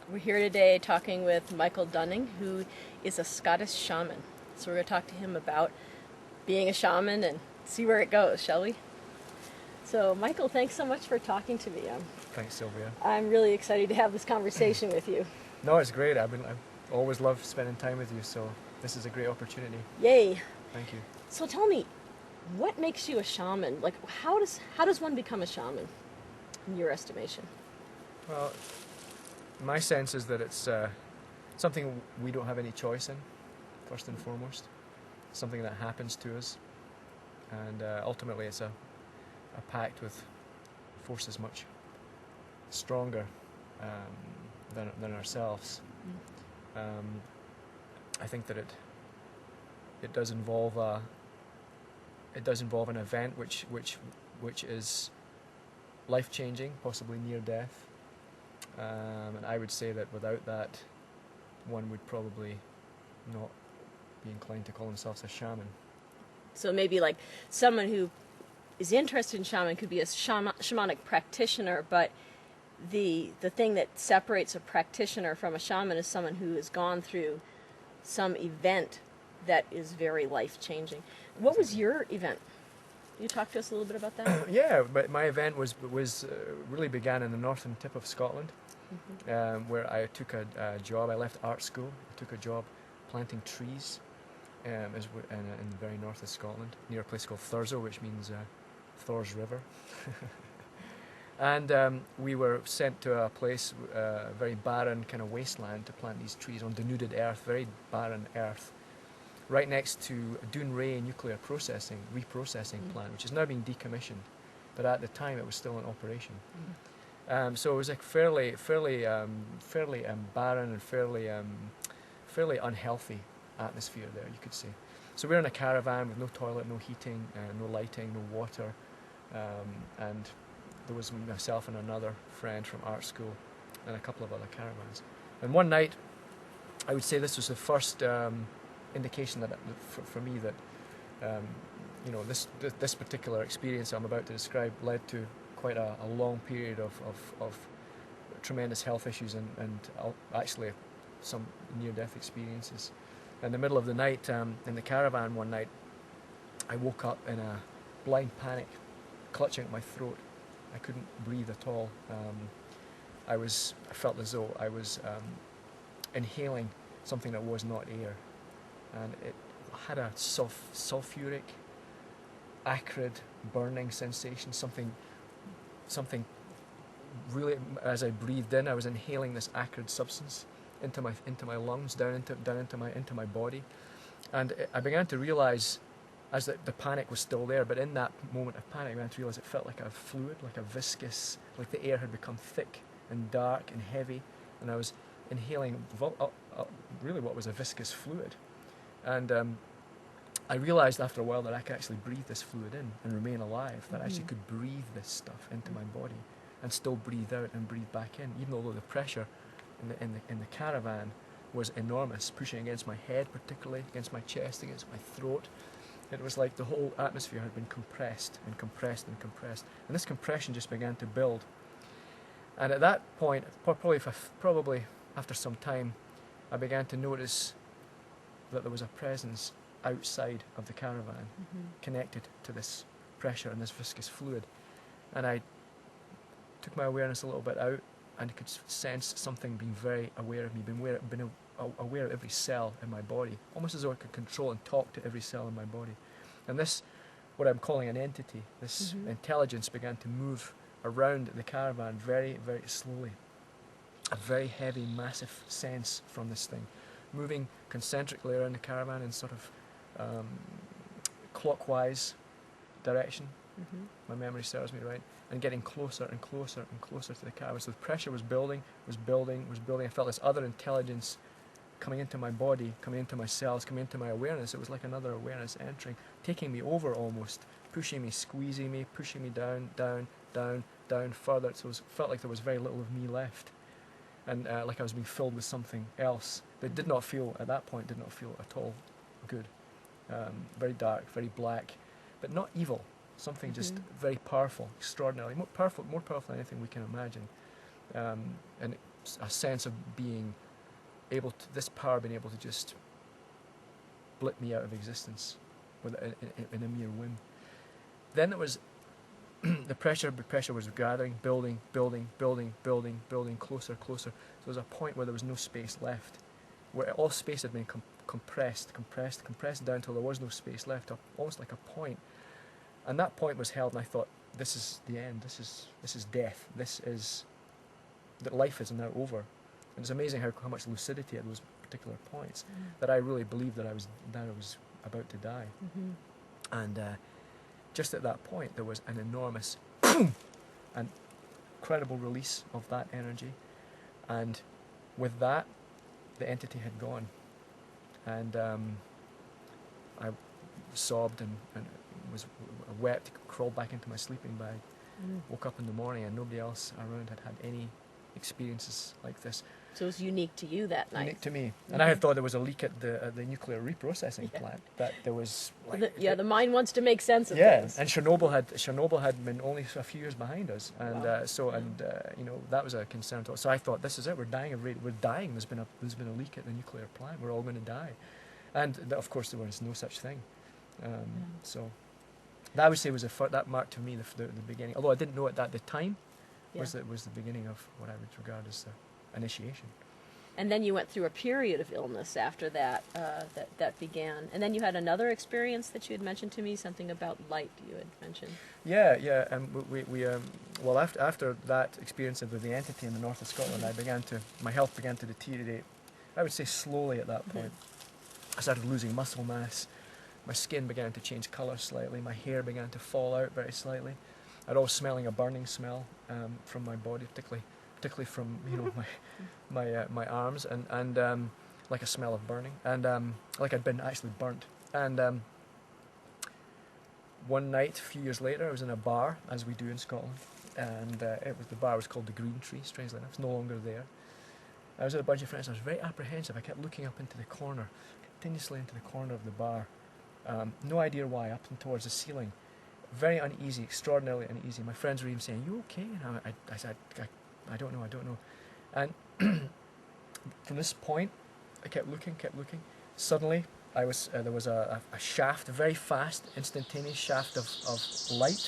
We're here today talking with Michael Dunning, who is a Scottish shaman. So we're going to talk to him about being a shaman and see where it goes, shall we? So, Michael, thanks so much for talking to me. Thanks, Sylvia. I'm really excited to have this conversation with you. No, it's great. I've always loved spending time with you, so this is a great opportunity. Yay! Thank you. So tell me, what makes you a shaman? Like, how does one become a shaman, in your estimation? Well, my sense is that it's something we don't have any choice in, first and foremost. Something that happens to us, and ultimately it's a pact with forces much stronger than ourselves. I think that it does involve an event which is life changing, possibly near death, and I would say that without that, one would probably not be inclined to call themselves a shaman. So maybe like someone who is interested in shaman could be a shamanic practitioner, but the thing that separates a practitioner from a shaman is someone who has gone through some event that is very life-changing. What was your event? Can you talk to us a little bit about that? Yeah, but my event was really began in the northern tip of Scotland, where I took a job. I left art school. I took a job planting trees in the very north of Scotland, near a place called Thurso, which means Thor's River. And we were sent to a place, a very barren kind of wasteland, to plant these trees on denuded earth, very barren earth, right next to a Dounreay nuclear reprocessing plant, which is now being decommissioned, but at the time it was still in operation. So it was like fairly barren and fairly unhealthy atmosphere there, you could say. So we were in a caravan with no toilet, no heating, no lighting, no water, and there was myself and another friend from art school and a couple of other caravans. And one night, I would say this was the first indication that for me that this particular experience I'm about to describe led to quite a long period of tremendous health issues and actually some near-death experiences. In the middle of the night, in the caravan one night, I woke up in a blind panic, clutching at my throat. I couldn't breathe at all. I felt as though I was inhaling something that was not air, and it had a sulfuric, acrid, burning sensation. Something really. As I breathed in, I was inhaling this acrid substance into my lungs, down into my body, and I began to realize, as the panic was still there, but in that moment of panic, I began to realize it felt like a fluid, like a viscous, like the air had become thick and dark and heavy, and I was inhaling really what was a viscous fluid. And I realized after a while that I could actually breathe this fluid in and remain alive, that I actually could breathe this stuff into my body and still breathe out and breathe back in, even though the pressure in the caravan was enormous, pushing against my head, particularly against my chest, against my throat. It was like the whole atmosphere had been compressed and compressed and compressed, and this compression just began to build. And at that point, probably after some time, I began to notice that there was a presence outside of the caravan, connected to this pressure and this viscous fluid. And I took my awareness a little bit out, and could sense something being very aware of me, being aware of every cell in my body, almost as though I could control and talk to every cell in my body. And this, what I'm calling an entity, this intelligence, began to move around the caravan very, very slowly. A very heavy, massive sense from this thing, moving concentrically around the caravan in sort of clockwise direction. My memory serves me right, and getting closer and closer and closer to the caravan. So the pressure was building. I felt this other intelligence coming into my body, coming into my cells, coming into my awareness. It was like another awareness entering, taking me over almost, pushing me, squeezing me, pushing me down further. So it felt like there was very little of me left, and like I was being filled with something else that did not feel at all good. Very dark, very black, but not evil. Something just very powerful, extraordinarily more powerful than anything we can imagine. And a sense of being able to, this power being able to just blip me out of existence in a mere whim. Then it was the pressure was gathering, building, closer. So there was a point where there was no space left, where all space had been compressed down until there was no space left, almost like a point. And that point was held, and I thought, this is the end. This is death. This is that life is now over. And it's amazing how much lucidity at those particular points that I really believed that I was about to die. And just at that point, there was an enormous and incredible release of that energy, and with that, the entity had gone. And I sobbed and wept, crawled back into my sleeping bag, woke up in the morning, and nobody else around had any experiences like this. So it was unique to you that night. Unique to me. And I had thought there was a leak at the nuclear reprocessing plant, that there was like... the mind wants to make sense of things. And Chernobyl had been only a few years behind us, and you know, that was a concern to us. So I thought, this is it, we're dying. There's been a leak at the nuclear plant, we're all going to die. And of course there was no such thing. So that I would say was that marked to me the beginning, although I didn't know it at the time. Was the beginning of what I would regard as the initiation. And then you went through a period of illness after that, that began. And then you had another experience that you had mentioned to me, something about light you had mentioned. Yeah. Well, after that experience with the entity in the north of Scotland, my health began to deteriorate. I would say slowly at that point. I started losing muscle mass. My skin began to change colour slightly. My hair began to fall out very slightly. I'd always smelling a burning smell from my body, particularly from my arms, and like a smell of burning, and like I'd been actually burnt. And one night, a few years later, I was in a bar, as we do in Scotland, and the bar was called the Green Tree. Strangely enough, it's no longer there. I was with a bunch of friends. I was very apprehensive. I kept looking up into the corner, continuously into the corner of the bar. No idea why, up and towards the ceiling. Very uneasy, extraordinarily uneasy. My friends were even saying, "You okay?" And I said, I don't know. And from this point, I kept looking. Suddenly, there was a shaft, a very fast, instantaneous shaft of light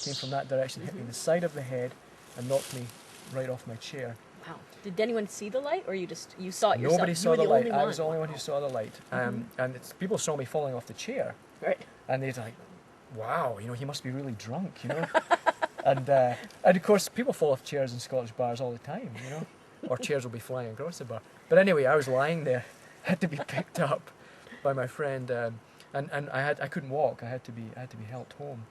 came from that direction, hit me in the side of the head, and knocked me right off my chair. Wow. Did anyone see the light, or you saw it yourself? Nobody saw the light. I was the only one who saw the light. And people saw me falling off the chair. Right. And they're like, wow, he must be really drunk, and of course people fall off chairs in Scottish bars all the time, or chairs will be flying across the bar. But anyway, I was lying there, had to be picked up by my friend, and I couldn't walk. I had to be helped home,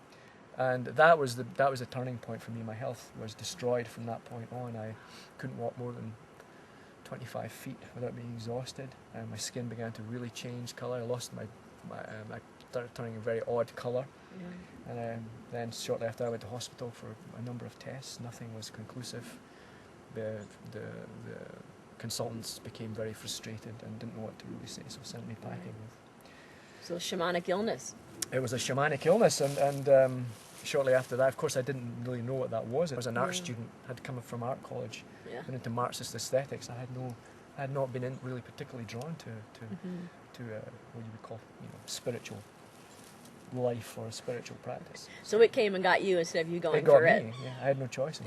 and that was a turning point for me. My health was destroyed from that point on. I couldn't walk more than 25 feet without being exhausted, and my skin began to really change colour. I lost I started turning a very odd colour. And then shortly after, I went to hospital for a number of tests. Nothing was conclusive. The consultants became very frustrated and didn't know what to really say, so sent me packing. So shamanic illness. It was a shamanic illness, and shortly after that, of course, I didn't really know what that was. I was an art student, had come from art college, went into Marxist aesthetics. I had not been really particularly drawn to what you would call spiritual life or a spiritual practice. So it came and got you instead of you going for it. It got me. Yeah, I had no choice.